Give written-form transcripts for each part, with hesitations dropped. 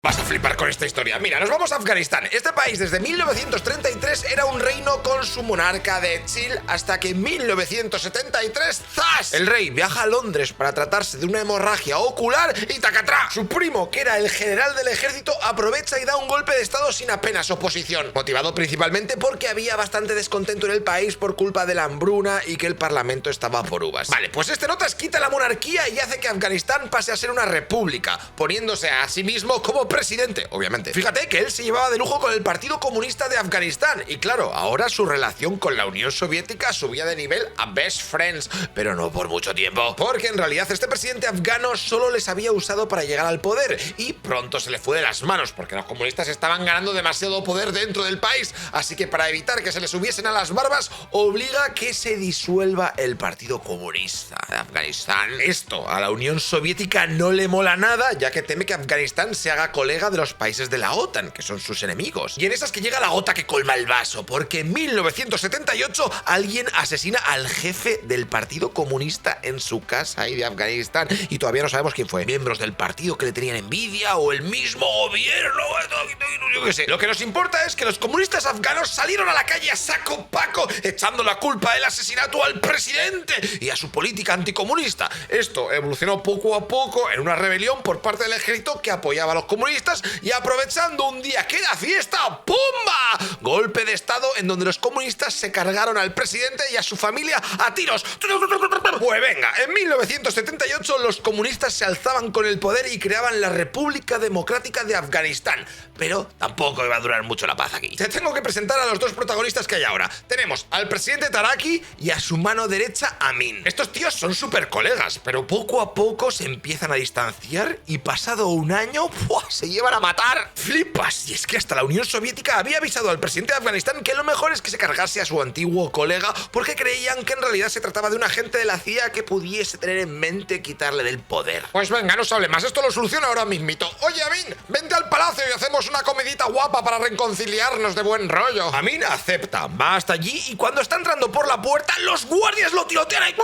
Vas a flipar con esta historia. Mira, nos vamos a Afganistán. Este país desde 1933 era un reino con su monarca de chill hasta que en 1973, ¡zas!, el rey viaja a Londres para tratarse de una hemorragia ocular y ¡tacatrá! Su primo, que era el general del ejército, aprovecha y da un golpe de estado sin apenas oposición, motivado principalmente porque había bastante descontento en el país por culpa de la hambruna y que el parlamento estaba por uvas. Vale, pues este notas quita la monarquía y hace que Afganistán pase a ser una república, poniéndose a sí mismo como presidente, obviamente. Fíjate que él se llevaba de lujo con el Partido Comunista de Afganistán y claro, ahora su relación con la Unión Soviética subía de nivel a best friends, pero no por mucho tiempo, porque en realidad este presidente afgano solo les había usado para llegar al poder y pronto se le fue de las manos porque los comunistas estaban ganando demasiado poder dentro del país, así que para evitar que se les subiesen a las barbas, obliga a que se disuelva el Partido Comunista de Afganistán. Esto a la Unión Soviética no le mola nada, ya que teme que Afganistán se haga colega de los países de la OTAN, que son sus enemigos. Y en esas que llega la gota que colma el vaso, porque en 1978 alguien asesina al jefe del Partido Comunista en su casa ahí de Afganistán, y todavía no sabemos quién fue. Miembros del partido que le tenían envidia o el mismo gobierno, yo qué sé. Lo que nos importa es que los comunistas afganos salieron a la calle a saco paco, echando la culpa del asesinato al presidente y a su política anticomunista. Esto evolucionó poco a poco en una rebelión por parte del ejército que apoyaba a los comunistas, y aprovechando un día que era fiesta, ¡pumba!, golpe de estado en donde los comunistas se cargaron al presidente y a su familia a tiros. Pues venga, en 1978 los comunistas se alzaban con el poder y creaban la República Democrática de Afganistán, pero tampoco iba a durar mucho la paz aquí. Te tengo que presentar a los dos protagonistas que hay ahora. Tenemos al presidente Taraki y a su mano derecha Amin. Estos tíos son súper colegas, pero poco a poco se empiezan a distanciar y pasado un año, ¡buah!, se llevan a matar. Flipas. Y es que hasta la Unión Soviética había avisado al presidente de Afganistán que lo mejor es que se cargase a su antiguo colega porque creían que en realidad se trataba de un agente de la CIA que pudiese tener en mente quitarle del poder. Pues venga, no se hable más, esto lo soluciona ahora mismito. Oye, Amin, vente al palacio y hacemos una comidita guapa para reconciliarnos de buen rollo. Amin acepta, va hasta allí y cuando está entrando por la puerta, los guardias lo tirotean ahí.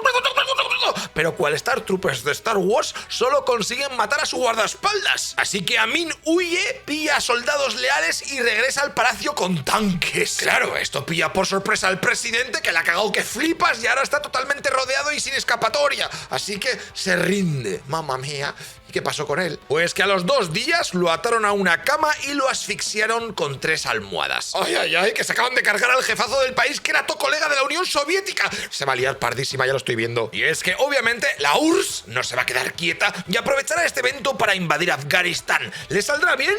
Pero cual Star Troopers de Star Wars solo consiguen matar a su guardaespaldas. Así que Amin huye, pilla a soldados leales y regresa al palacio con tanques. Claro, esto pilla por sorpresa al presidente, que la ha cagado que flipas y ahora está totalmente rodeado y sin escapatoria. Así que se rinde. Mamma mía. ¿Qué pasó con él? Pues que a los 2 días lo ataron a una cama y lo asfixiaron con 3 almohadas. ¡Ay, ay, ay! Que se acaban de cargar al jefazo del país, que era tu colega de la Unión Soviética. Se va a liar pardísima, ya lo estoy viendo. Y es que, obviamente, la URSS no se va a quedar quieta y aprovechará este evento para invadir Afganistán. ¿Le saldrá bien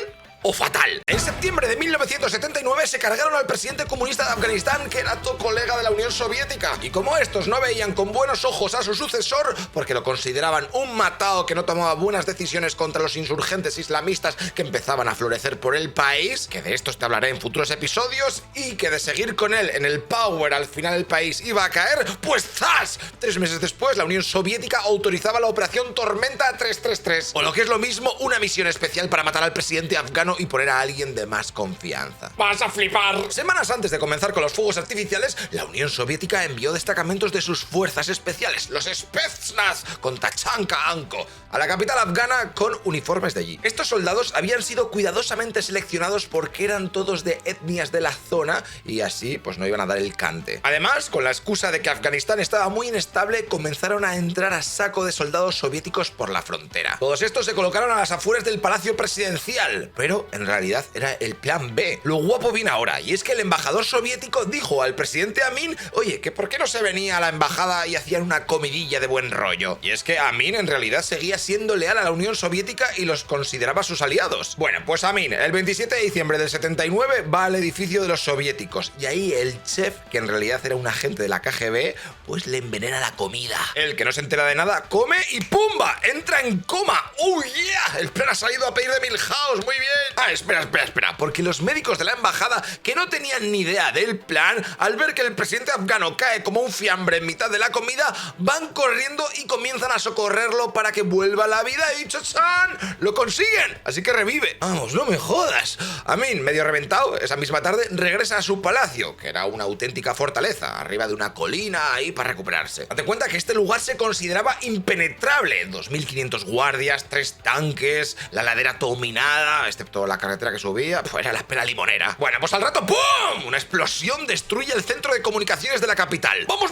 o fatal? En septiembre de 1979 se cargaron al presidente comunista de Afganistán, que era tu colega de la Unión Soviética. Y como estos no veían con buenos ojos a su sucesor, porque lo consideraban un matao que no tomaba buenas decisiones contra los insurgentes islamistas que empezaban a florecer por el país, que de estos te hablaré en futuros episodios, y que de seguir con él en el power al final el país iba a caer, pues ¡zas!, 3 meses después la Unión Soviética autorizaba la operación Tormenta 333, o lo que es lo mismo, una misión especial para matar al presidente afgano y poner a alguien de más confianza. ¡Vas a flipar! Semanas antes de comenzar con los fuegos artificiales, la Unión Soviética envió destacamentos de sus fuerzas especiales, los Spetsnaz, con Tachanka Anko, a la capital afgana con uniformes de allí. Estos soldados habían sido cuidadosamente seleccionados porque eran todos de etnias de la zona y así pues no iban a dar el cante. Además, con la excusa de que Afganistán estaba muy inestable, comenzaron a entrar a saco de soldados soviéticos por la frontera. Todos estos se colocaron a las afueras del palacio presidencial, pero en realidad era el plan B. Lo guapo viene ahora, y es que el embajador soviético dijo al presidente Amin, oye, que por qué no se venía a la embajada y hacían una comidilla de buen rollo. Y es que Amin en realidad seguía siendo leal a la Unión Soviética y los consideraba sus aliados. Bueno, pues Amin, el 27 de diciembre del 79, va al edificio de los soviéticos, y ahí el chef, que en realidad era un agente de la KGB, pues le envenena la comida. El que no se entera de nada, come y ¡pumba!, entra en coma. ¡Oh, yeah! El plan ha salido a pedir de Milhouse, muy bien. Espera, porque los médicos de la embajada, que no tenían ni idea del plan, al ver que el presidente afgano cae como un fiambre en mitad de la comida, van corriendo y comienzan a socorrerlo para que vuelva a la vida y ¡chachán! ¡Lo consiguen! Así que revive. Vamos, no me jodas. Amin, medio reventado, esa misma tarde regresa a su palacio, que era una auténtica fortaleza, arriba de una colina ahí para recuperarse. Date cuenta que este lugar se consideraba impenetrable. 2500 guardias, 3 tanques, la ladera todo minada, excepto la carretera que subía, pues era la espera limonera. Bueno, pues al rato ¡pum! Una explosión destruye el centro de comunicaciones de la capital. ¡Vamos!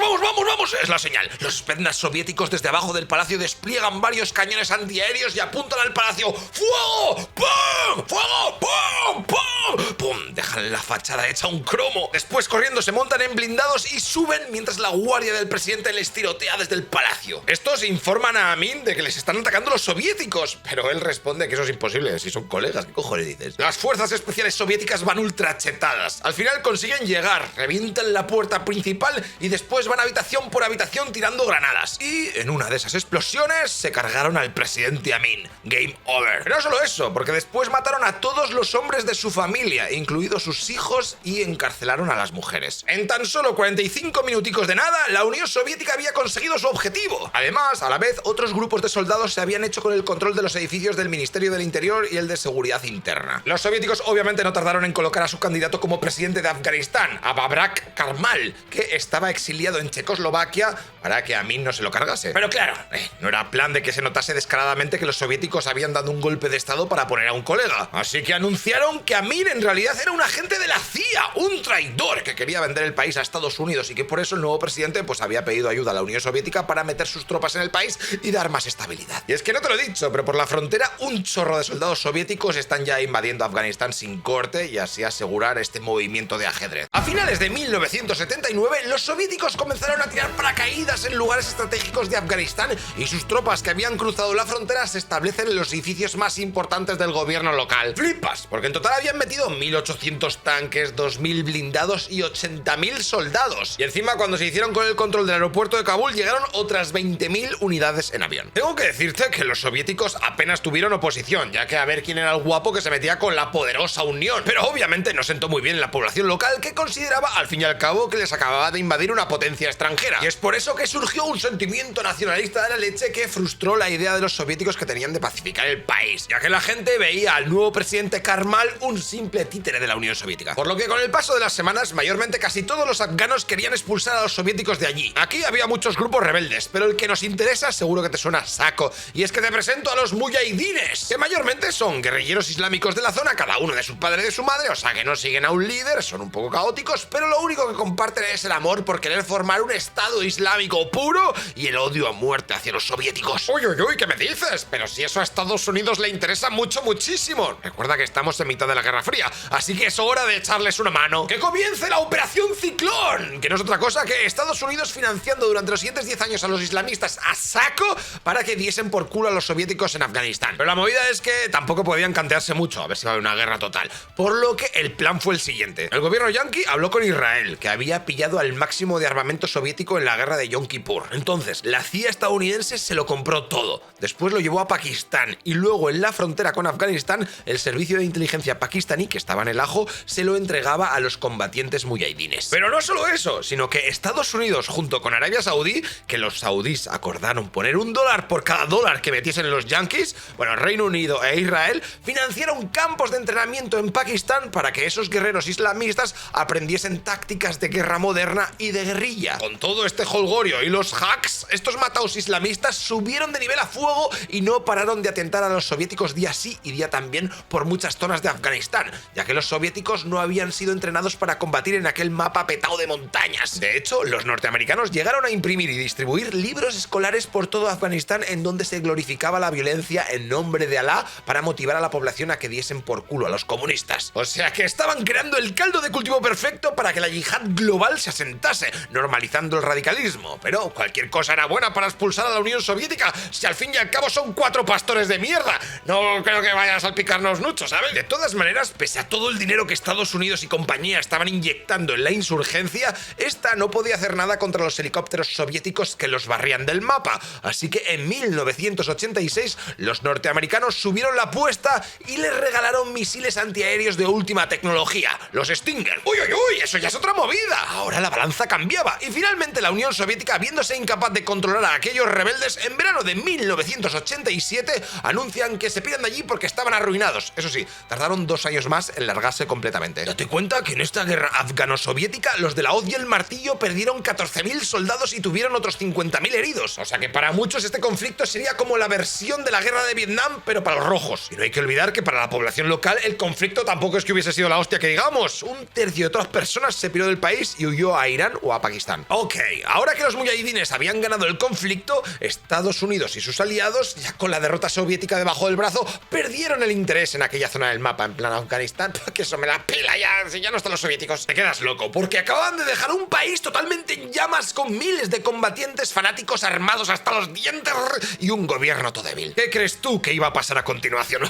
Es la señal. Los spetsnaz soviéticos desde abajo del palacio despliegan varios cañones antiaéreos y apuntan al palacio. ¡Fuego! ¡Pum! ¡Fuego! ¡Pum! ¡Pum! ¡Pum! Dejan la fachada hecha un cromo. Después corriendo se montan en blindados y suben mientras la guardia del presidente les tirotea desde el palacio. Estos informan a Amin de que les están atacando los soviéticos, pero él responde que eso es imposible, si son colegas. ¿Qué cojones dices? Las fuerzas especiales soviéticas van ultrachetadas. Al final consiguen llegar, revientan la puerta principal y después van habitación por habitación tirando granadas. Y en una de esas explosiones se cargaron al presidente Amin. Game over. Pero no solo eso, porque después mataron a todos los hombres de su familia, incluidos sus hijos, y encarcelaron a las mujeres. En tan solo 45 minuticos de nada, la Unión Soviética había conseguido su objetivo. Además, a la vez, otros grupos de soldados se habían hecho con el control de los edificios del Ministerio del Interior y el de Seguridad Interna. Los soviéticos obviamente no tardaron en colocar a su candidato como presidente de Afganistán, a Babrak Karmal, que estaba exiliado en Checoslovaquia para que Amin no se lo cargase. Pero claro, no era plan de que se notase descaradamente que los soviéticos habían dado un golpe de estado para poner a un colega. Así que anunciaron que Amin en realidad era un agente de la CIA, un traidor que quería vender el país a Estados Unidos y que por eso el nuevo presidente pues había pedido ayuda a la Unión Soviética para meter sus tropas en el país y dar más estabilidad. Y es que no te lo he dicho, pero por la frontera un chorro de soldados soviéticos están ya invadiendo Afganistán sin corte y así asegurar este movimiento de ajedrez. A finales de 1979, los soviéticos comenzaron a tirar paracaídas en lugares estratégicos de Afganistán y sus tropas que habían cruzado la frontera se establecen en los edificios más importantes del gobierno local. Flipas, porque en total habían metido 1800 tanques, 2000 blindados y 80.000 soldados. Y encima, cuando se hicieron con el control del aeropuerto de Kabul, llegaron otras 20.000 unidades en avión. Tengo que decirte que los soviéticos apenas tuvieron oposición, ya que a ver quién era el guapo que se metía con la poderosa Unión. Pero obviamente no sentó muy bien en la población local, que consideraba al fin y al cabo que les acababa de invadir una potencia extranjera. Y es por eso que surgió un sentimiento nacionalista de la leche que frustró la idea de los soviéticos que tenían de pacificar el país, ya que la gente veía al nuevo presidente Karmal un simple títere de la Unión Soviética. Por lo que con el paso de las semanas, mayormente casi todos los afganos querían expulsar a los soviéticos de allí. Aquí había muchos grupos rebeldes, pero el que nos interesa seguro que te suena a saco, y es que te presento a los mujahidines, que mayormente son guerrilleros islámicos de la zona, cada uno de su padre y de su madre, o sea que no siguen a un líder, son un poco caóticos, pero lo único que comparten es el amor por querer formar un estado islámico puro y el odio a muerte hacia los soviéticos. Uy, ¿qué me dices? Pero si eso a Estados Unidos le interesa muchísimo. Recuerda que estamos en mitad de la Guerra Fría, así que es hora de echarles una mano. ¡Que comience la Operación Ciclón! Que no es otra cosa que Estados Unidos financiando durante los siguientes 10 años a los islamistas a saco para que diesen por culo a los soviéticos en Afganistán. Pero la movida es que tampoco podían cantearse mucho, a ver si va a haber una guerra total. Por lo que el plan fue el siguiente. El gobierno yanqui habló con Israel, que había pillado al máximo de armamento soviético en la guerra de Yom Kippur. Entonces, la CIA estadounidense se lo compró todo. Después lo llevó a Pakistán y luego en la frontera con Afganistán, el servicio de inteligencia pakistaní, que estaba en el ajo, se lo entregaba a los combatientes mujahidines. Pero no solo eso, sino que Estados Unidos junto con Arabia Saudí, que los saudíes acordaron poner $1 por cada dólar que metiesen los yanquis, bueno, Reino Unido e Israel financiaron campos de entrenamiento en Pakistán para que esos guerreros islamistas aprendiesen tácticas de guerra moderna y de guerrilla. Con todo este holgorio y los hacks, estos mataos islamistas subieron de nivel a fuego y no pararon de atentar a los soviéticos día sí y día también por muchas zonas de Afganistán, ya que los soviéticos no habían sido entrenados para combatir en aquel mapa petado de montañas. De hecho, los norteamericanos llegaron a imprimir y distribuir libros escolares por todo Afganistán en donde se glorificaba la violencia en nombre de Alá para motivar a la población a que diesen por culo a los comunistas. O sea que estaban creando el caldo de cultivo perfecto para que la yihad global se asentase, normalizando el radicalismo. Pero cualquier cosa era buena para expulsar a la Unión Soviética, si al fin y al cabo son 4 pastores de mierda. No creo que vaya a salpicarnos mucho, ¿sabes? De todas maneras, pese a todo el dinero que Estados Estados Unidos y compañía estaban inyectando en la insurgencia, esta no podía hacer nada contra los helicópteros soviéticos que los barrían del mapa. Así que en 1986 los norteamericanos subieron la apuesta y les regalaron misiles antiaéreos de última tecnología, los Stinger. ¡Uy, uy, uy! ¡Eso ya es otra movida! Ahora la balanza cambiaba y finalmente la Unión Soviética, viéndose incapaz de controlar a aquellos rebeldes, en verano de 1987 anuncian que se piran de allí porque estaban arruinados. Eso sí, tardaron 2 años más en largarse completamente. Date cuenta que en esta guerra afgano-soviética los de la hoz y el martillo perdieron 14.000 soldados y tuvieron otros 50.000 heridos. O sea que para muchos este conflicto sería como la versión de la guerra de Vietnam, pero para los rojos. Y no hay que olvidar que para la población local el conflicto tampoco es que hubiese sido la hostia que digamos. 1/3 de otras personas se piró del país y huyó a Irán o a Pakistán. Ok, ahora que los mujahidines habían ganado el conflicto, Estados Unidos y sus aliados, ya con la derrota soviética debajo del brazo, perdieron el interés en aquella zona del mapa, en plan Afganistán, que eso me la pela ya, si ya no están los soviéticos. Te quedas loco, porque acaban de dejar un país totalmente en llamas con miles de combatientes fanáticos armados hasta los dientes y un gobierno todo débil. ¿Qué crees tú que iba a pasar a continuación?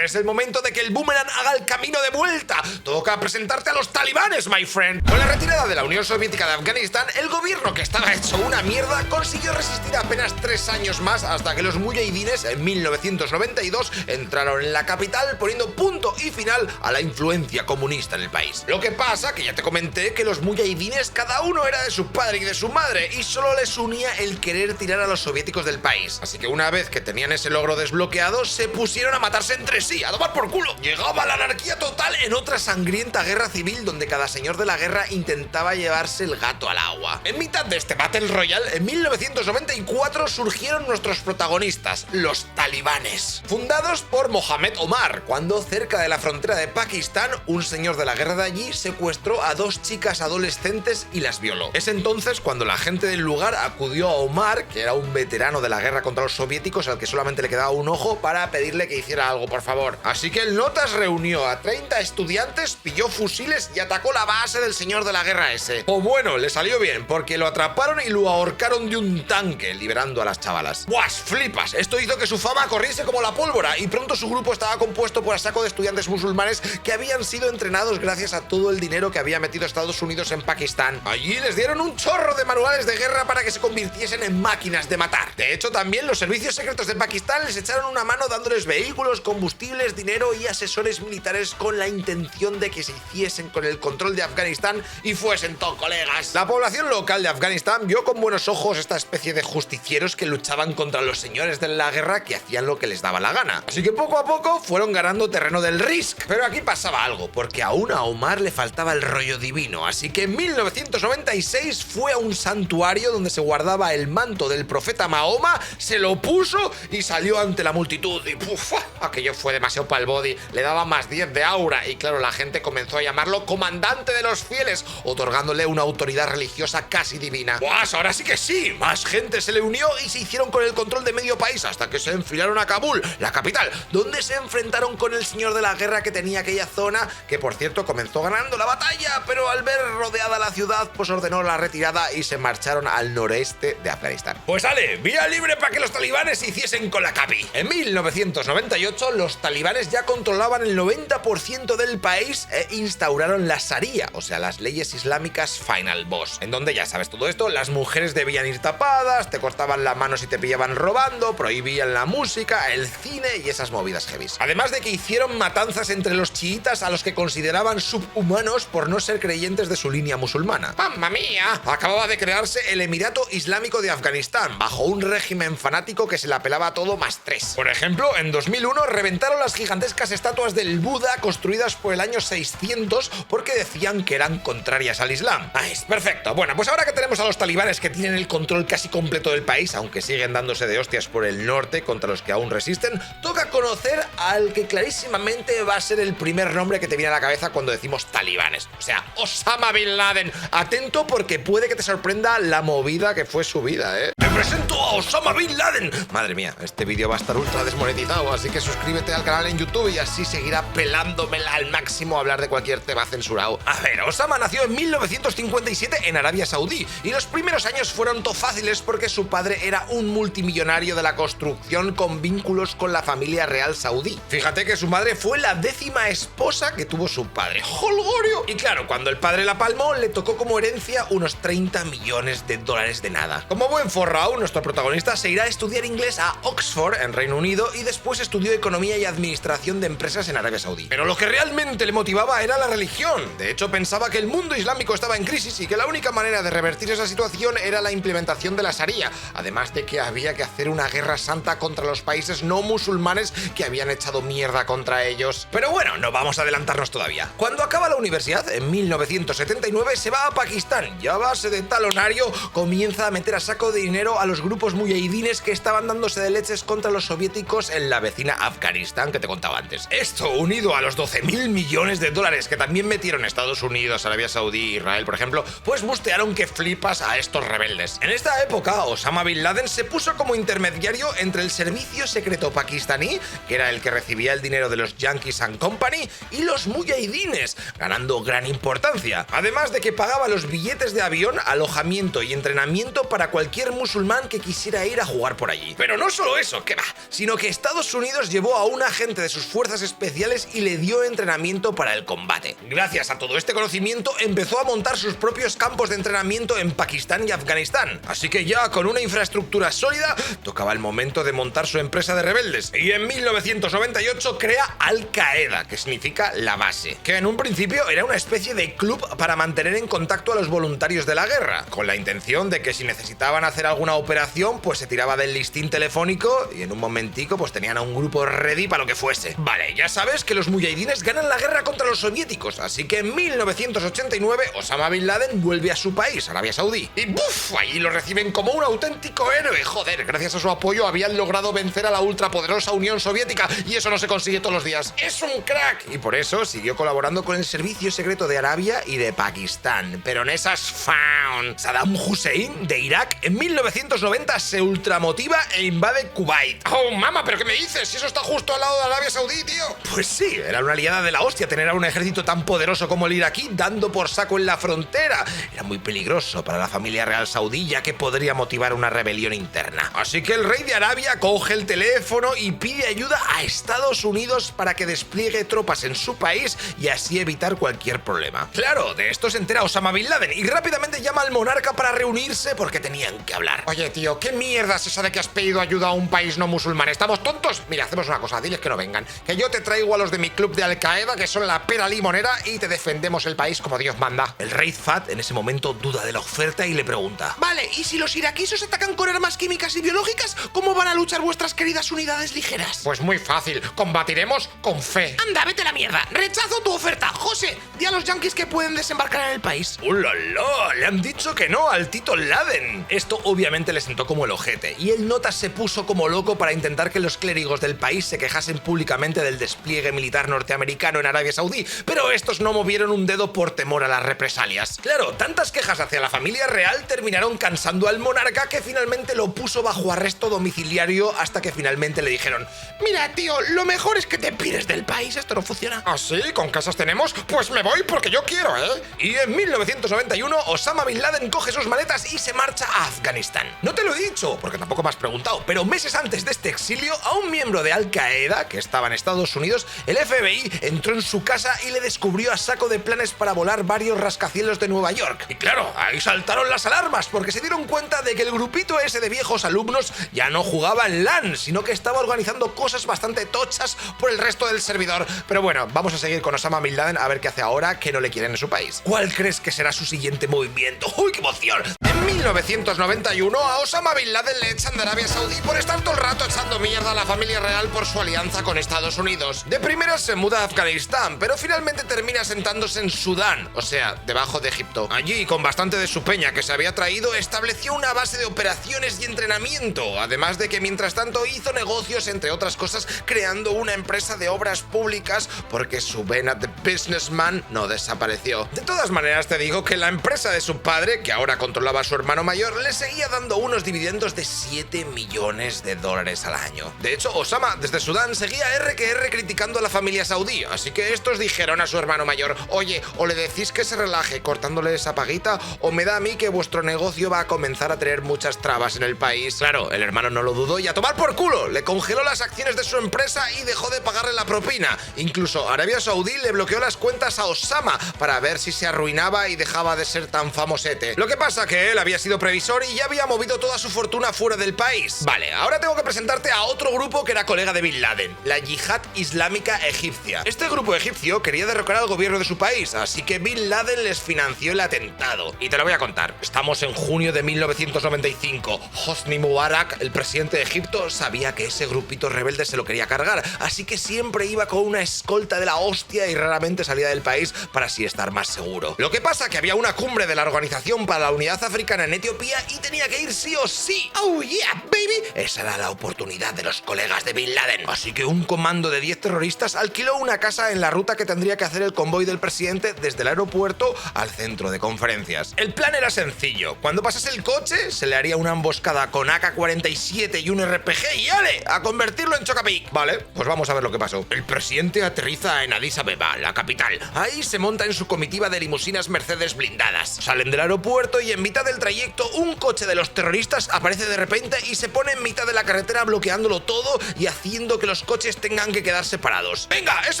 Es el momento de que el boomerang haga el camino de vuelta. Toca presentarte a los talibanes, my friend. Con la retirada de la Unión Soviética de Afganistán, el gobierno, que estaba hecho una mierda, consiguió resistir apenas 3 años más hasta que los mujahidines en 1992 entraron en la capital, poniendo punto y final a la influencia comunista en el país. Lo que pasa, que ya te comenté, que los mujahidines cada uno era de su padre y de su madre y solo les unía el querer tirar a los soviéticos del país. Así que una vez que tenían ese logro desbloqueado, se pusieron a matarse entre sí, a tomar por culo. Llegaba la anarquía total en otra sangrienta guerra civil donde cada señor de la guerra intentaba llevarse el gato al agua. En mitad de este Battle Royale, en 1994 surgieron nuestros protagonistas, los talibanes, fundados por Mohammed Omar, cuando cerca de la frontera de Pakistán, un señor de la guerra de allí secuestró a 2 chicas adolescentes y las violó. Es entonces cuando la gente del lugar acudió a Omar, que era un veterano de la guerra contra los soviéticos al que solamente le quedaba un ojo, para pedirle que hiciera algo, por favor. Así que el Notas reunió a 30 estudiantes, pilló fusiles y atacó la base del señor de la guerra ese. O bueno, le salió bien, porque lo atraparon y lo ahorcaron de un tanque, liberando a las chavalas. ¡Buah, flipas! Esto hizo que su fama corriese como la pólvora y pronto su grupo estaba compuesto por a saco de estudiantes musulmanes que habían sido entrenados gracias a todo el dinero que había metido Estados Unidos en Pakistán. Allí les dieron un chorro de manuales de guerra para que se convirtiesen en máquinas de matar. De hecho, también los servicios secretos de Pakistán les echaron una mano dándoles vehículos, combustibles, dinero y asesores militares con la intención de que se hiciesen con el control de Afganistán y fuesen todo colegas. La población local de Afganistán vio con buenos ojos esta especie de justicieros que luchaban contra los señores de la guerra que hacían lo que les daba la gana. Así que poco a poco fueron ganando terreno del Risk. Pero aquí pasaba algo, porque aún a Omar le faltaba el rollo divino, así que en 1996 fue a un santuario donde se guardaba el manto del profeta Mahoma, se lo puso y salió ante la multitud y ¡puf! Aquello fue demasiado para el body, le daba más 10 de aura y claro, la gente comenzó a llamarlo comandante de los fieles, otorgándole una autoridad religiosa casi divina. ¡Pues ahora sí que sí! Más gente se le unió y se hicieron con el control de medio país hasta que se enfilaron a Kabul, la capital, donde se enfrentaron con el señor de la guerra que tenía aquella zona, que por cierto comenzó ganando la batalla, pero al ver rodeada la ciudad, pues ordenó la retirada y se marcharon al noreste de Afganistán. Pues sale, vía libre para que los talibanes se hiciesen con la capi. En 1998 los talibanes ya controlaban el 90% del país e instauraron la Sharia, o sea, las leyes islámicas Final Boss, en donde ya sabes todo esto, las mujeres debían ir tapadas, te cortaban la mano si te pillaban robando, prohibían la música, el cine y esas movidas heavies. Además de que hicieron matanzas entre los chiitas a los que consideraban subhumanos por no ser creyentes de su línea musulmana. ¡Mamma mía! Acababa de crearse el Emirato Islámico de Afganistán, bajo un régimen fanático que se la pelaba todo más 3. Por ejemplo, en 2001 reventaron las gigantescas estatuas del Buda construidas por el año 600 porque decían que eran contrarias al Islam. ¡Nice! Perfecto. Bueno, pues ahora que tenemos a los talibanes que tienen el control casi completo del país, aunque siguen dándose de hostias por el norte contra los que aún resisten, toca conocer al que clarísimamente va a ser el primer nombre que te viene a la cabeza cuando decimos talibanes. O sea, Osama Bin Laden. Atento porque puede que te sorprenda la movida que fue su vida, ¿eh? presento a Osama Bin Laden. Madre mía, este vídeo va a estar ultra desmonetizado, así que suscríbete al canal en YouTube y así seguirá pelándomela al máximo a hablar de cualquier tema censurado. A ver, Osama nació en 1957 en Arabia Saudí y los primeros años fueron fáciles porque su padre era un multimillonario de la construcción con vínculos con la familia real saudí. Fíjate que su madre fue la 10ª esposa que tuvo su padre. ¡Holgorio! Y claro, cuando el padre la palmó, le tocó como herencia unos 30 millones de dólares de nada. Como buen forrao, nuestro protagonista se irá a estudiar inglés a Oxford, en Reino Unido, y después estudió economía y administración de empresas en Arabia Saudí. Pero lo que realmente le motivaba era la religión. De hecho, pensaba que el mundo islámico estaba en crisis y que la única manera de revertir esa situación era la implementación de la Sharia, además de que había que hacer una guerra santa contra los países no musulmanes que habían echado mierda contra ellos. Pero bueno, no vamos a adelantarnos todavía. Cuando acaba la universidad, en 1979, se va a Pakistán y a base de talonario comienza a meter a saco de dinero a los grupos mujahidines que estaban dándose de leches contra los soviéticos en la vecina Afganistán que te contaba antes. Esto, unido a los 12.000 millones de dólares que también metieron Estados Unidos, Arabia Saudí, Israel, por ejemplo, pues bustearon que flipas a estos rebeldes. En esta época, Osama Bin Laden se puso como intermediario entre el servicio secreto pakistaní, que era el que recibía el dinero de los Yankees and Company, y los mujahidines, ganando gran importancia. Además de que pagaba los billetes de avión, alojamiento y entrenamiento para cualquier musulmán que quisiera ir a jugar por allí. Pero no solo eso, que va, sino que Estados Unidos llevó a un agente de sus fuerzas especiales y le dio entrenamiento para el combate. Gracias a todo este conocimiento, empezó a montar sus propios campos de entrenamiento en Pakistán y Afganistán. Así que ya con una infraestructura sólida, tocaba el momento de montar su empresa de rebeldes. Y en 1998 crea Al-Qaeda, que significa la base, que en un principio era una especie de club para mantener en contacto a los voluntarios de la guerra, con la intención de que si necesitaban hacer alguna operación, pues se tiraba del listín telefónico y en un momentico pues tenían a un grupo ready para lo que fuese. Vale, ya sabes que los mujahidines ganan la guerra contra los soviéticos, así que en 1989 Osama Bin Laden vuelve a su país, Arabia Saudí, y ¡buf! Allí lo reciben como un auténtico héroe. Joder, gracias a su apoyo habían logrado vencer a la ultrapoderosa Unión Soviética y eso no se consigue todos los días. ¡Es un crack! Y por eso siguió colaborando con el servicio secreto de Arabia y de Pakistán. Pero en esas found, Saddam Hussein de Irak en 1990 se ultramotiva e invade Kuwait. ¡Oh, mamá! ¿Pero qué me dices? Si eso está justo al lado de Arabia Saudí, tío. Pues sí, era una aliada de la hostia tener a un ejército tan poderoso como el iraquí dando por saco en la frontera. Era muy peligroso para la familia real saudí, ya que podría motivar una rebelión interna. Así que el rey de Arabia coge el teléfono y pide ayuda a Estados Unidos para que despliegue tropas en su país y así evitar cualquier problema. Claro, de esto se entera Osama Bin Laden y rápidamente llama al monarca para reunirse porque tenían que hablar. Oye, tío, ¿qué mierda es esa de que has pedido ayuda a un país no musulmán? ¿Estamos tontos? Mira, hacemos una cosa, diles que no vengan, que yo te traigo a los de mi club de Al-Qaeda, que son la pera limonera, y te defendemos el país como Dios manda. El rey Fahd en ese momento duda de la oferta y le pregunta: vale, ¿y si los iraquíes os atacan con armas químicas y biológicas, cómo van a luchar vuestras queridas unidades ligeras? Pues muy fácil, combatiremos con fe. Anda, vete a la mierda, rechazo tu oferta. José, di a los yanquis que pueden desembarcar en el país. ¡Oh, la, la! Le han dicho que no al Tito Laden. Esto obviamente le sentó como el ojete, y el nota se puso como loco para intentar que los clérigos del país se quejasen públicamente del despliegue militar norteamericano en Arabia Saudí, pero estos no movieron un dedo por temor a las represalias. Claro, tantas quejas hacia la familia real terminaron cansando al monarca, que finalmente lo puso bajo arresto domiciliario hasta que finalmente le dijeron: mira, tío, lo mejor es que te pires del país, esto no funciona. ¿Ah, sí? ¿Con casas tenemos? Pues me voy porque yo quiero, ¿eh? Y en 1991 Osama Bin Laden coge sus maletas y se marcha a Afganistán. No te lo he dicho, porque tampoco me has preguntado, pero meses antes de este exilio, a un miembro de Al-Qaeda, que estaba en Estados Unidos, el FBI entró en su casa y le descubrió a saco de planes para volar varios rascacielos de Nueva York. Y claro, ahí saltaron las alarmas, porque se dieron cuenta de que el grupito ese de viejos alumnos ya no jugaba en LAN, sino que estaba organizando cosas bastante tochas por el resto del servidor. Pero bueno, vamos a seguir con Osama Bin Laden a ver qué hace ahora que no le quieren en su país. ¿Cuál crees que será su siguiente movimiento? ¡Uy, qué emoción! En 1991 a Osama Bin Laden le echan de Arabia Saudí por estar todo el rato echando mierda a la familia real por su alianza con Estados Unidos. De primera se muda a Afganistán, pero finalmente termina sentándose en Sudán, o sea, debajo de Egipto. Allí, con bastante de su peña que se había traído, estableció una base de operaciones y entrenamiento, además de que mientras tanto hizo negocios, entre otras cosas, creando una empresa de obras públicas, porque su vena de businessman no desapareció. De todas maneras te digo que la empresa de su padre, que ahora controlaba su su hermano mayor, le seguía dando unos dividendos de 7 millones de dólares al año. De hecho, Osama desde Sudán seguía R que R criticando a la familia saudí, así que estos dijeron a su hermano mayor: oye, o le decís que se relaje cortándole esa paguita, o me da a mí que vuestro negocio va a comenzar a tener muchas trabas en el país. Claro, el hermano no lo dudó y a tomar por culo, le congeló las acciones de su empresa y dejó de pagarle la propina. Incluso Arabia Saudí le bloqueó las cuentas a Osama para ver si se arruinaba y dejaba de ser tan famosete. Lo que pasa que él había sido previsor y ya había movido toda su fortuna fuera del país. Vale, ahora tengo que presentarte a otro grupo que era colega de Bin Laden, la Yihad Islámica Egipcia. Este grupo egipcio quería derrocar al gobierno de su país, así que Bin Laden les financió el atentado. Y te lo voy a contar. Estamos en junio de 1995. Hosni Mubarak, el presidente de Egipto, sabía que ese grupito rebelde se lo quería cargar, así que siempre iba con una escolta de la hostia y raramente salía del país para así estar más seguro. Lo que pasa que había una cumbre de la Organización para la Unidad Africana en Etiopía y tenía que ir sí o sí. ¡Oh yeah, baby! Esa era la oportunidad de los colegas de Bin Laden. Así que un comando de 10 terroristas alquiló una casa en la ruta que tendría que hacer el convoy del presidente desde el aeropuerto al centro de conferencias. El plan era sencillo. Cuando pasase el coche, se le haría una emboscada con AK-47 y un RPG y ¡ale! A convertirlo en chocapic. Vale, pues vamos a ver lo que pasó. El presidente aterriza en Addis Abeba, la capital. Ahí se monta en su comitiva de limusinas Mercedes blindadas. Salen del aeropuerto y en mitad del trayecto un coche de los terroristas aparece de repente y se pone en mitad de la carretera bloqueándolo todo y haciendo que los coches tengan que quedar separados. ¡Venga, es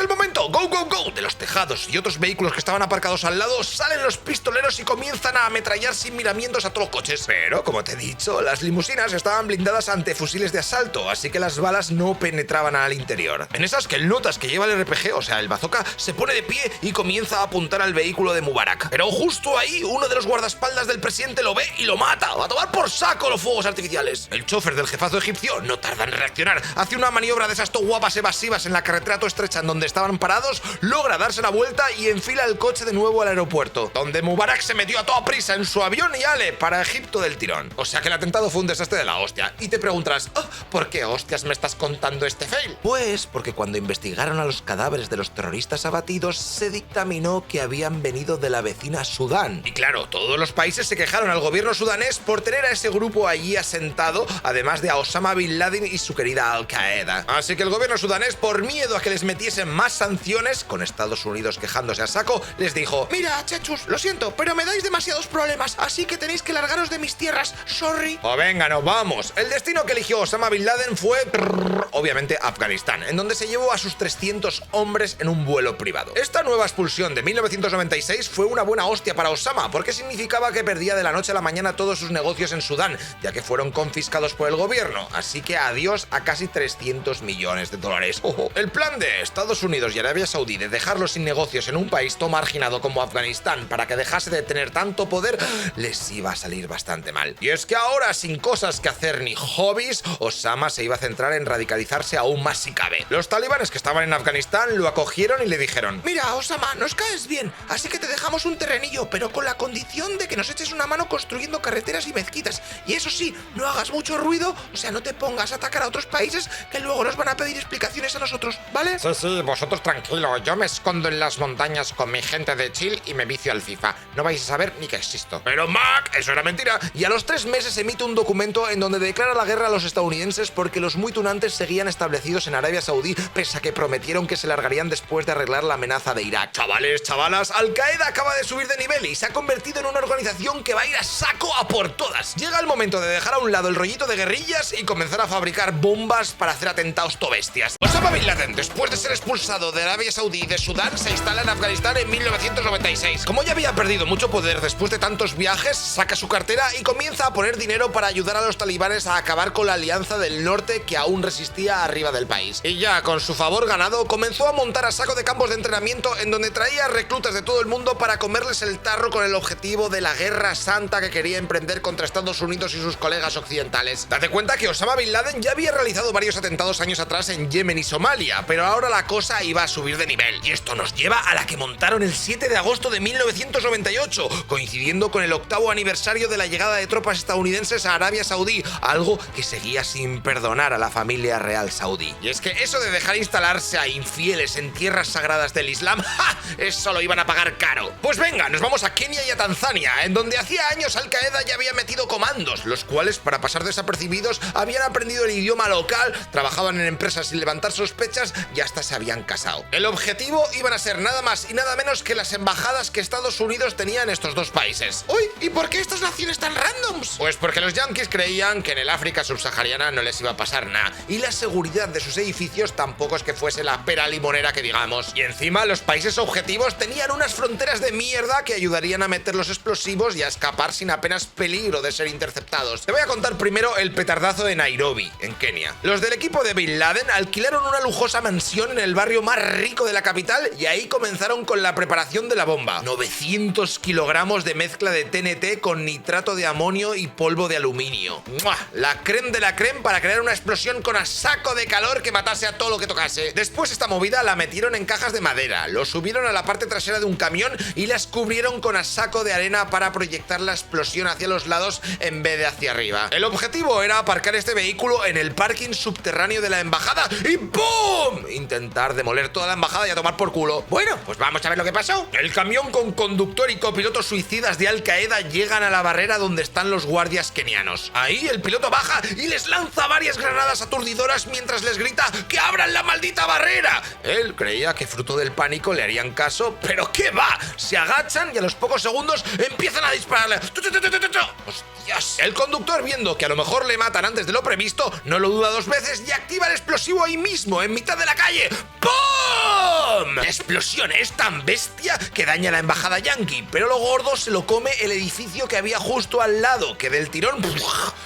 el momento! ¡Go, go, go! De los tejados y otros vehículos que estaban aparcados al lado salen los pistoleros y comienzan a ametrallar sin miramientos a todos los coches. Pero, como te he dicho, las limusinas estaban blindadas ante fusiles de asalto, así que las balas no penetraban al interior. En esas que el notas que lleva el RPG, o sea, el bazooka, se pone de pie y comienza a apuntar al vehículo de Mubarak. Pero justo ahí, uno de los guardaespaldas del presidente lo ve y lo mata. Va a tomar por saco los fuegos artificiales. El chofer del jefazo egipcio no tarda en reaccionar. Hace una maniobra de esas guapas evasivas en la carretera todo estrecha en donde estaban parados, logra darse la vuelta y enfila el coche de nuevo al aeropuerto, donde Mubarak se metió a toda prisa en su avión y ale para Egipto del tirón. O sea que el atentado fue un desastre de la hostia. Y te preguntarás: oh, ¿por qué hostias me estás contando este fail? Pues porque cuando investigaron a los cadáveres de los terroristas abatidos, se dictaminó que habían venido de la vecina Sudán. Y claro, todos los países se quejaron al gobierno sudanés por tener a ese grupo allí asentado, además de a Osama Bin Laden y su querida Al-Qaeda. Así que el gobierno sudanés, por miedo a que les metiesen más sanciones, con Estados Unidos quejándose a saco, les dijo: mira, chachus, lo siento, pero me dais demasiados problemas, así que tenéis que largaros de mis tierras, sorry. O venga, nos vamos. El destino que eligió Osama Bin Laden fue, obviamente, Afganistán, en donde se llevó a sus 300 hombres en un vuelo privado. Esta nueva expulsión de 1996 fue una buena hostia para Osama, porque significaba que perdía de la noche a la mañana todos sus negocios en Sudán, ya que fueron confiscados por el gobierno, así que adiós a casi 300 millones de dólares. El plan de Estados Unidos y Arabia Saudí de dejarlos sin negocios en un país todo marginado como Afganistán para que dejase de tener tanto poder les iba a salir bastante mal. Y es que ahora, sin cosas que hacer ni hobbies, Osama se iba a centrar en radicalizarse aún más si cabe. Los talibanes que estaban en Afganistán lo acogieron y le dijeron: mira, Osama, nos caes bien, así que te dejamos un terrenillo, pero con la condición de que nos eches una mano construyendo carreteras y mezquitas. Y eso sí, no hagas mucho ruido, o sea, no te pongas a atacar a otros países que luego nos van a pedir explicaciones a nosotros, ¿vale? Sí, vosotros tranquilo, yo me escondo en las montañas con mi gente de chill y me vicio al FIFA. No vais a saber ni que existo. Pero Mac, eso era mentira. Y a los 3 meses emite un documento en donde declara la guerra a los estadounidenses porque los muy tunantes seguían establecidos en Arabia Saudí, pese a que prometieron que se largarían después de arreglar la amenaza de Irak. Chavales, chavalas, Al-Qaeda acaba de subir de nivel y se ha convertido en una organización que va a ir a saco a por todas. Llega el momento de dejar a un lado el rollito de guerrillas y comenzar a fabricar bombas para hacer atentados tobestias. Osama Bin Laden, después de ser expulsado de Arabia Saudí y de Sudán, se instala en Afganistán en 1996. Como ya había perdido mucho poder después de tantos viajes, saca su cartera y comienza a poner dinero para ayudar a los talibanes a acabar con la alianza del norte que aún resistía arriba del país. Y ya con su favor ganado, comenzó a montar a saco de campos de entrenamiento en donde traía reclutas de todo el mundo para comerles el tarro con el objetivo de la guerra santa que quería emprender contra Estados Unidos y sus colegas occidentales. Date cuenta que Osama Bin Laden ya había realizado varios atentados años atrás en Yemen y Somalia, pero ahora la cosa iba a subir de nivel. Y esto nos lleva a la que montaron el 7 de agosto de 1998, coincidiendo con el 8º aniversario de la llegada de tropas estadounidenses a Arabia Saudí, algo que seguía sin perdonar a la familia real saudí. Y es que eso de dejar instalarse a infieles en tierras sagradas del Islam, ¡ja!, eso lo iban a pagar caro. Pues venga, nos vamos a Kenia y a Tanzania, en donde hacía años años Al Qaeda ya había metido comandos, los cuales, para pasar desapercibidos, habían aprendido el idioma local, trabajaban en empresas sin levantar sospechas y hasta se habían casado. El objetivo iban a ser nada más y nada menos que las embajadas que Estados Unidos tenía en estos dos países. Uy, ¿y por qué estas naciones tan randoms? Pues porque los yanquis creían que en el África subsahariana no les iba a pasar nada, y la seguridad de sus edificios tampoco es que fuese la pera limonera que digamos. Y encima los países objetivos tenían unas fronteras de mierda que ayudarían a meter los explosivos y a escapar sin apenas peligro de ser interceptados. Te voy a contar primero el petardazo de Nairobi, en Kenia. Los del equipo de Bin Laden alquilaron una lujosa mansión en el barrio más rico de la capital y ahí comenzaron con la preparación de la bomba. 900 kilogramos de mezcla de TNT con nitrato de amonio y polvo de aluminio. ¡Mua! La creme de la creme para crear una explosión con a saco de calor que matase a todo lo que tocase. Después esta movida la metieron en cajas de madera, lo subieron a la parte trasera de un camión y las cubrieron con a saco de arena para proyectar la explosión hacia los lados en vez de hacia arriba. El objetivo era aparcar este vehículo en el parking subterráneo de la embajada y ¡boom! Intentar demoler toda la embajada y a tomar por culo. Bueno, pues vamos a ver lo que pasó. El camión con conductor y copiloto suicidas de Al Qaeda llegan a la barrera donde están los guardias kenianos. Ahí el piloto baja y les lanza varias granadas aturdidoras mientras les grita ¡que abran la maldita barrera! Él creía que fruto del pánico le harían caso, pero ¿qué va? Se agachan y a los pocos segundos empiezan a dispararle. ¡Hostias! El conductor, viendo que a lo mejor le matan antes de lo previsto, no lo duda dos veces y activa el explosivo ahí mismo, en mitad de la calle. ¡Pum! La explosión es tan bestia que daña la embajada yanqui, pero lo gordo se lo come el edificio que había justo al lado, que del tirón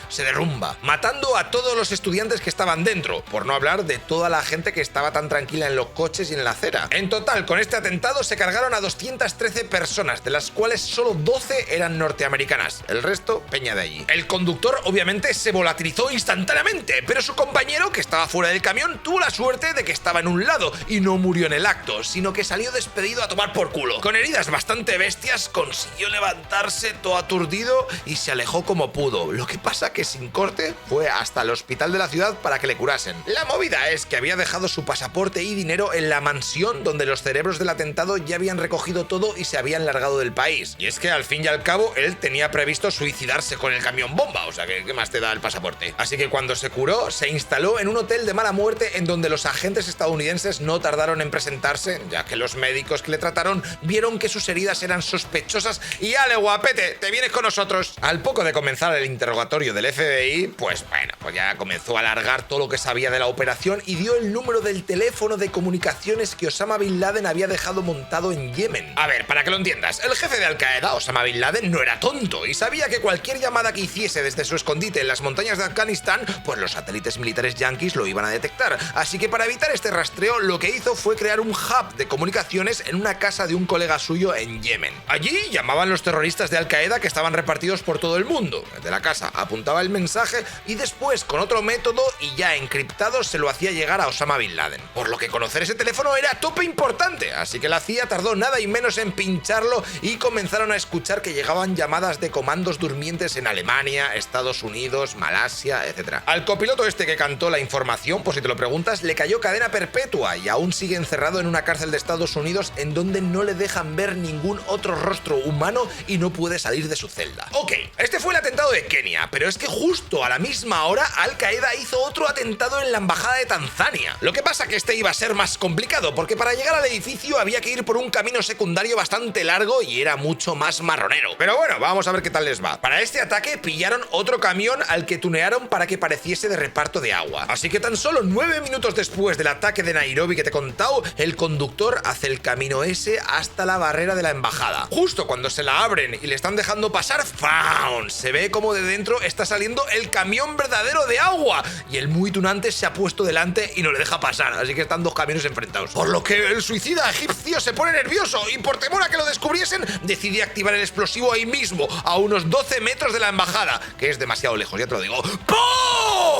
se derrumba, matando a todos los estudiantes que estaban dentro, por no hablar de toda la gente que estaba tan tranquila en los coches y en la acera. En total, con este atentado se cargaron a 213 personas, de las cuales solo 12 eran norteamericanas, el resto peña de allí. El conductor obviamente se volatilizó instantáneamente, pero su compañero, que estaba fuera del camión, tuvo la suerte de que estaba en un lado y no murió en el acto, sino que salió despedido a tomar por culo. Con heridas bastante bestias, consiguió levantarse todo aturdido y se alejó como pudo. Lo que pasa que sin corte fue hasta el hospital de la ciudad para que le curasen. La movida es que había dejado su pasaporte y dinero en la mansión donde los cerebros del atentado ya habían recogido todo y se habían largado del país. Y es que al fin y al cabo él tenía previsto suicidarse con el camión bomba, o sea que ¿qué más te da el pasaporte? Así que cuando se curó, se instaló en un hotel de mala muerte en donde los agentes estadounidenses no tardaron en presentarse, ya que los médicos que le trataron vieron que sus heridas eran sospechosas y ¡ale, guapete! ¡Te vienes con nosotros! Al poco de comenzar el interrogatorio del FBI, pues bueno, pues ya comenzó a alargar todo lo que sabía de la operación y dio el número del teléfono de comunicaciones que Osama Bin Laden había dejado montado en Yemen. A ver, para que lo entiendas, el jefe de Al Qaeda, Osama Bin Laden, no era tonto y sabía que cualquier llamada que hiciese desde su escondite en las montañas de Afganistán, pues los satélites militares yanquis lo iban a detectar. Así que para evitar este rastreo, lo que hizo fue crear un hub de comunicaciones en una casa de un colega suyo en Yemen. Allí llamaban los terroristas de Al Qaeda que estaban repartidos por todo el mundo. El de la casa apuntaba el mensaje y después, con otro método y ya encriptado, se lo hacía llegar a Osama Bin Laden. Por lo que conocer ese teléfono era tope importante, así que la CIA tardó nada y menos en pincharlo y comenzaron a escuchar que llegaban llamadas de comandos durmientes en Alemania, Estados Unidos, Malasia, etc. Al copiloto este que cantó la información, por si te lo preguntas, le cayó cadena perpetua y aún sigue encerrado en una cárcel de Estados Unidos en donde no le dejan ver ningún otro rostro humano y no puede salir de su celda. Ok, este fue el atentado de Kenia, pero es que justo a la misma hora Al Qaeda hizo otro atentado en la embajada de Tanzania. Lo que pasa que este iba a ser más complicado porque para llegar al edificio había que ir por un camino secundario bastante largo y era mucho más marronero. Pero bueno, vamos a ver qué tal les va. Para este ataque pillaron otro camión al que tunearon para que pareciese de reparto de agua. Así que tan solo 9 minutos después del ataque de Nairobi que te he contado, el conductor hace el camino ese hasta la barrera de la embajada. Justo cuando se la abren y le están dejando pasar, ¡faun! Se ve como de dentro está saliendo el camión verdadero de agua y el muy tunante se ha puesto delante y no le deja pasar, así que están dos camiones enfrentados. Por lo que el suicida egipcio se pone nervioso y por temor a que lo descubriesen, decide activar el explosivo ahí mismo, a unos 12 metros de la embajada, que es demasiado lejos, ya te lo digo. ¡Pum!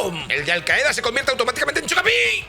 ¡Boom! El de Al Qaeda se convierte automáticamente en Chocapic.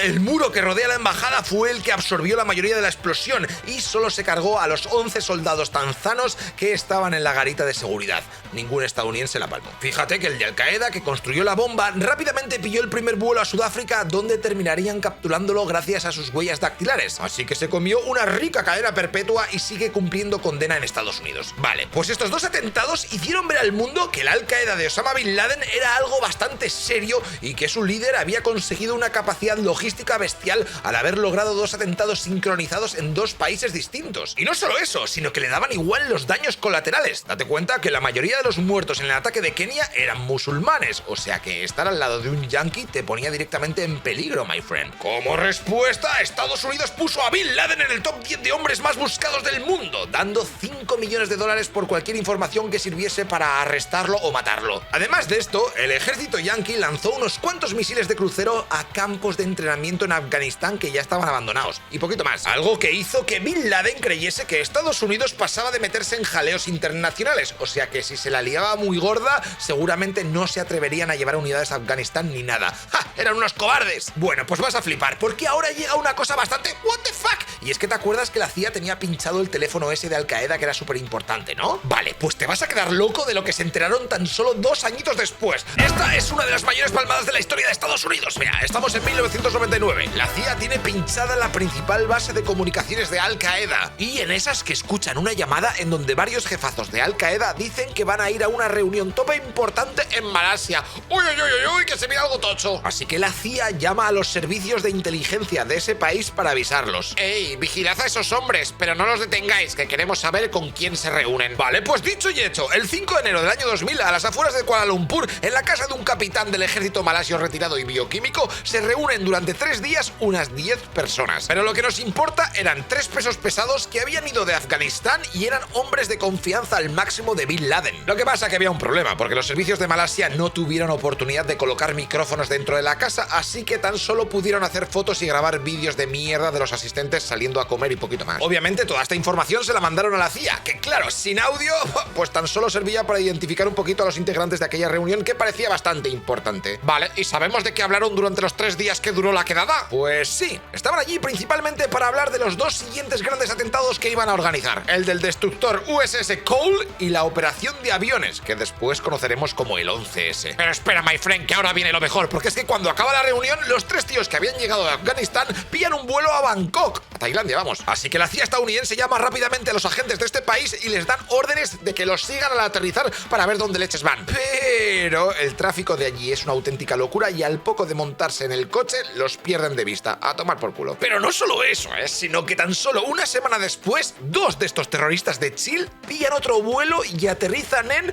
El muro que rodea la embajada fue el que absorbió la mayoría de la explosión y solo se cargó a los 11 soldados tanzanos que estaban en la garita de seguridad. Ningún estadounidense la palmó. Fíjate que el de Al Qaeda, que construyó la bomba, rápidamente pilló el primer vuelo a Sudáfrica, donde terminarían capturándolo gracias a sus huellas dactilares. Así que se comió una rica cadena perpetua y sigue cumpliendo condena en Estados Unidos. Vale, pues estos dos atentados hicieron ver al mundo que el Al Qaeda de Osama Bin Laden era algo bastante serio y que su líder había conseguido una capacidad logística bestial al haber logrado dos atentados sincronizados en dos países distintos. Y no solo eso, sino que le daban igual los daños colaterales. Date cuenta que la mayoría de los muertos en el ataque de Kenia eran musulmanes, o sea que estar al lado de un yanqui te ponía directamente en peligro, my friend. Como respuesta, Estados Unidos puso a Bin Laden en el top 10 de hombres más buscados del mundo, dando 5 millones de dólares por cualquier información que sirviese para arrestarlo o matarlo. Además de esto, el ejército yanqui lanzó unos cuantos misiles de crucero a campos de entrenamiento en Afganistán que ya estaban abandonados, y poquito más. Algo que hizo que Bin Laden creyese que Estados Unidos pasaba de meterse en jaleos internacionales, o sea que si se la liaba muy gorda, seguramente no se atreverían a llevar unidades a Afganistán ni nada. ¡Ja! ¡Eran unos cobardes! Bueno, pues vas a flipar, porque ahora llega una cosa bastante what the fuck, y es que te acuerdas que la CIA tenía pinchado el teléfono ese de Al Qaeda que era súper importante, ¿no? Vale, pues te vas a quedar loco de lo que se enteraron tan solo 2 añitos después. Esta es una de las mayores palmadas de la historia de Estados Unidos. Mira, estamos en 1999. La CIA tiene pinchada la principal base de comunicaciones de Al Qaeda, y en esas que escuchan una llamada en donde varios jefazos de Al Qaeda dicen que van a ir a una reunión tope importante en Malasia. ¡Uy, uy, uy, uy! Que se viene algo tocho. Así que la CIA llama a los servicios de inteligencia de ese país para avisarlos. ¡Ey! Vigilad a esos hombres, pero no los detengáis, que queremos saber con quién se reúnen. Vale, pues dicho y hecho, el 5 de enero del año 2000, a las afueras de Kuala Lumpur, en la casa de un capitán del ejército malasio retirado y bioquímico, se reúnen durante 3 días unas 10 personas. Pero lo que nos importa eran 3 pesos pesados que habían ido de Afganistán y eran hombres de confianza al máximo de Bin Laden. Lo que pasa que había un problema, porque los servicios de Malasia no tuvieron oportunidad de colocar micrófonos dentro de la casa, así que tan solo pudieron hacer fotos y grabar vídeos de mierda de los asistentes saliendo a comer y poquito más. Obviamente toda esta información se la mandaron a la CIA, que claro, sin audio, pues tan solo servía para identificar un poquito a los integrantes de aquella reunión que parecía bastante importante. Vale, ¿y sabemos de qué hablaron durante los 3 días que duró la quedada? Pues sí, estaban allí principalmente para hablar de los 2 siguientes grandes atentados que iban a organizar: el del destructor USS Cole y la operación de aviones, que después conoceremos como el 11S. Pero espera, my friend, que ahora viene lo mejor, porque es que cuando acaba la reunión, los 3 tíos que habían llegado de Afganistán pillan un vuelo a Bangkok, a Tailandia, vamos. Así que la CIA estadounidense llama rápidamente a los agentes de este país y les dan órdenes de que los sigan al aterrizar para ver dónde leches van. Pero el tráfico de allí es una auténtica locura y al poco de montarse en el coche, los pierden de vista. A tomar por culo. Pero no solo eso, sino que tan solo una semana después, 2 de estos terroristas de Chill pillan otro vuelo y aterrizan en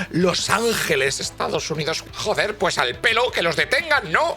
Los Ángeles, Estados Unidos. Joder, pues al pelo, que los detengan, ¿no?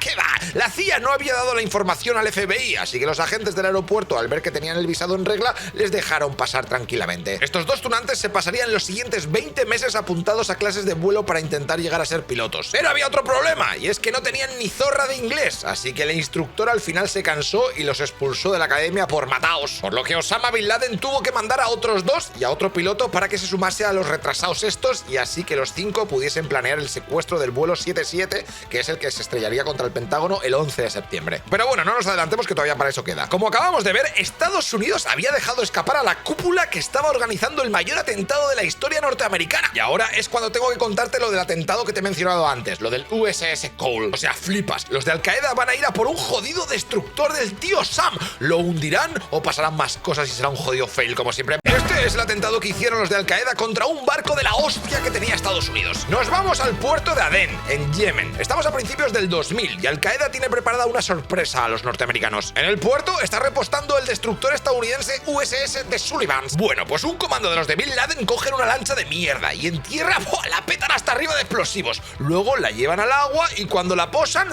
¿Qué va? La CIA no había dado la información al FBI, así que los agentes del aeropuerto, al ver que tenían el visado en regla, les dejaron pasar tranquilamente. Estos 2 tunantes se pasarían los siguientes 20 meses apuntados a clases de vuelo para intentar llegar a ser pilotos. Pero había otro problema, y es que no tenían ni zorra de inglés, así que el instructor al final se cansó y los expulsó de la academia por mataos. Por lo que Osama Bin Laden tuvo que mandar a otros 2 y a otro piloto para que se sumase a los retrasados estos, y así que los 5 pudiesen planear el secuestro del vuelo 77, que es el que se estrellaría contra el Pentágono el 11 de septiembre. Pero bueno, no nos adelantemos, que todavía para eso queda. Como acabamos de ver, Estados Unidos había dejado escapar a la cúpula que estaba organizando el mayor atentado de la historia norteamericana. Y ahora es cuando tengo que contarte lo del atentado que te he mencionado antes, lo del USS Cole. O sea, flipas. Los de Al Qaeda van a ir a por un jodido destructor del tío Sam. ¿Lo hundirán o pasarán más cosas y será un jodido fail como siempre? Este es el atentado que hicieron los de Al Qaeda contra un barco de la hostia que tenía Estados Unidos. Nos vamos al puerto de Adén, en Yemen. Estamos a principios del 2000 y Al Qaeda tiene preparada una sorpresa a los norteamericanos. En el puerto está repostando el destructor estadounidense USS The Sullivan. Bueno, pues un comando de los de Bin Laden cogen una lancha de mierda y en tierra la petan hasta arriba de explosivos. Luego la llevan al agua y cuando la posan,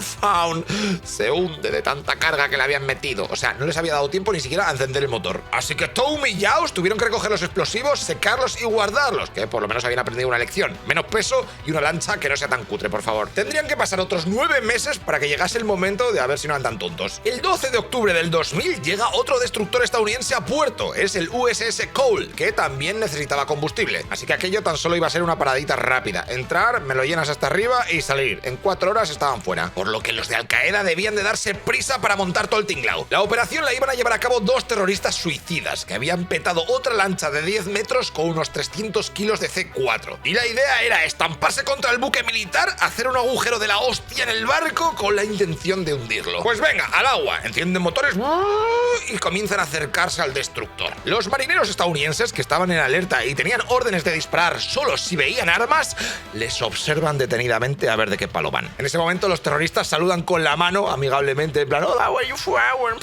se hunde de tanta carga que le habían metido. O sea, no les había dado tiempo ni siquiera a encender el motor. Así que Tom y Yaos tuvieron que recoger los explosivos, secarlos y guardarlos, que por lo menos habían aprendido una lección. Menos peso y una lancha que no sea tan cutre, por favor. Tendrían que pasar otros 9 meses para que llegase el momento de a ver si no andan tan tontos. El 12 de octubre del 2000 llega otro destructor estadounidense a puerto. Es el USS Cole, que también necesitaba combustible. Así que aquello tan solo iba a ser una paradita rápida. Entrar, llenar, me lo llenas hasta arriba y salir. En 4 horas estaban fuera. Por lo que los de Al Qaeda debían de darse prisa para montar todo el tinglao. La operación la iban a llevar a cabo 2 terroristas suicidas que habían petado otra lancha de 10 metros con unos 300 kilos de C4. Y la idea era estamparse contra el buque militar, hacer un agujero de la hostia en el barco con la intención de hundirlo. Pues venga, al agua, encienden motores y comienzan a acercarse al destructor. Los marineros estadounidenses, que estaban en alerta y tenían órdenes de disparar solo si veían armas, les observan detenidamente a ver de qué palo van. En ese momento los terroristas saludan con la mano amigablemente, en plan, hola, where you from,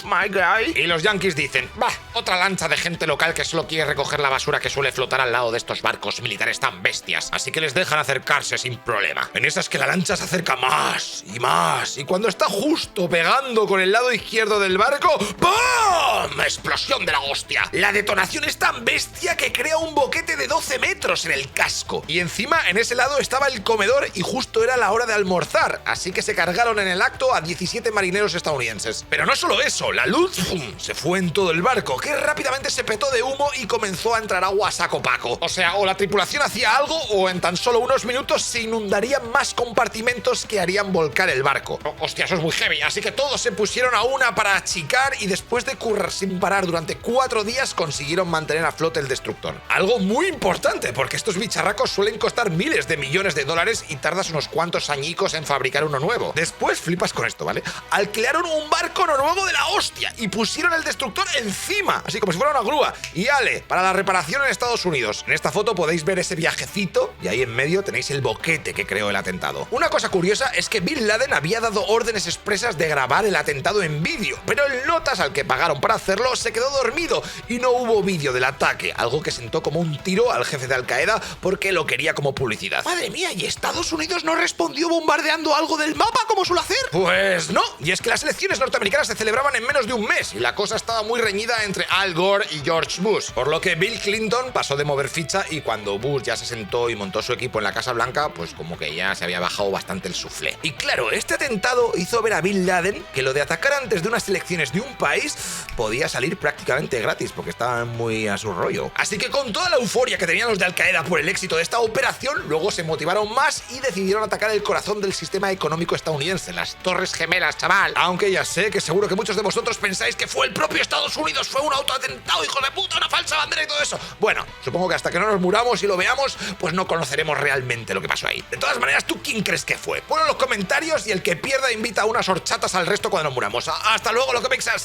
my guy? Y los yankees dicen, bah, otra lancha de gente local que solo quiere recoger la basura que suele flotar al lado de estos barcos militares tan bestias. Así que les dejan acercarse sin problema. En esas que la lancha se acerca más y más. Y cuando está justo pegando con el lado izquierdo del barco, ¡pum! Explosión de la hostia. La detonación es tan bestia que crea un boquete de 12 metros en el casco. Y encima, en ese lado estaba el comedor y justo era la hora de almorzar. Así que se cargaron en el acto a 17 marineros estadounidenses. Pero no solo eso, la luz se fue en todo el barco, que rápidamente se petó de humo y comenzó a entrar agua a saco paco. O sea, o la tripulación hacía algo o en tan solo unos minutos se inundarían más compartimentos que harían volcar el barco. Hostia, eso es muy heavy. Así que todos se pusieron a una para achicar y después de currar sin parar durante 4 días consiguieron mantener a flote el destructor. Algo muy importante, porque estos bicharracos suelen costar miles de millones de dólares y tardas unos cuantos añicos en fabricar uno nuevo. Después flipas con esto, ¿vale? Alquilaron un barco noruego de la hostia y pusieron el destructor encima, así como si fuera una grúa. Y ale, para la reparación en Estados Unidos. En esta foto podéis ver ese viajecito y ahí en medio tenéis el boquete que creó el atentado. Una cosa curiosa es que Bin Laden había dado órdenes expresas de grabar el atentado en vídeo, pero el notas al que pagaron para hacerlo se quedó dormido y no hubo vídeo del ataque, algo que sentó como un tiro al jefe de Al Qaeda porque lo quería como publicidad. Madre mía, ¿y Estados Unidos no respondió bombardeando algo del mapa como suele hacer? Pues no, y es que las elecciones norteamericanas se celebraban en menos de un mes y la cosa estaba muy reñida entre Al Gore y George Bush, por lo que Bill Clinton pasó de mover ficha y cuando Bush ya se sentó y montó su equipo en la Casa Blanca, pues como que ya se había bajado bastante el suflé. Y claro, este atentado hizo ver a Bin Laden que lo de atacar antes de unas elecciones de un país podía salir prácticamente gratis porque estaban muy a su rollo. Así que con toda la euforia que tenían los de Al Qaeda por el éxito de esta operación, luego se motivaron más y decidieron atacar el corazón del sistema económico estadounidense, las Torres Gemelas, chaval. Aunque ya sé que seguro que muchos de vosotros pensáis que fue el propio Estados Unidos, fue un autoatentado, hijos de puta, una falsa bandera y todo eso. Bueno, supongo que hasta que no nos muramos y lo veamos, pues no conoceremos realmente lo que pasó ahí. De todas maneras, ¿tú quién crees que fue? Ponlo en los comentarios y el que pierda invita a unas horchatas al resto cuando nos muramos. ¡Hasta luego, lo que pixas!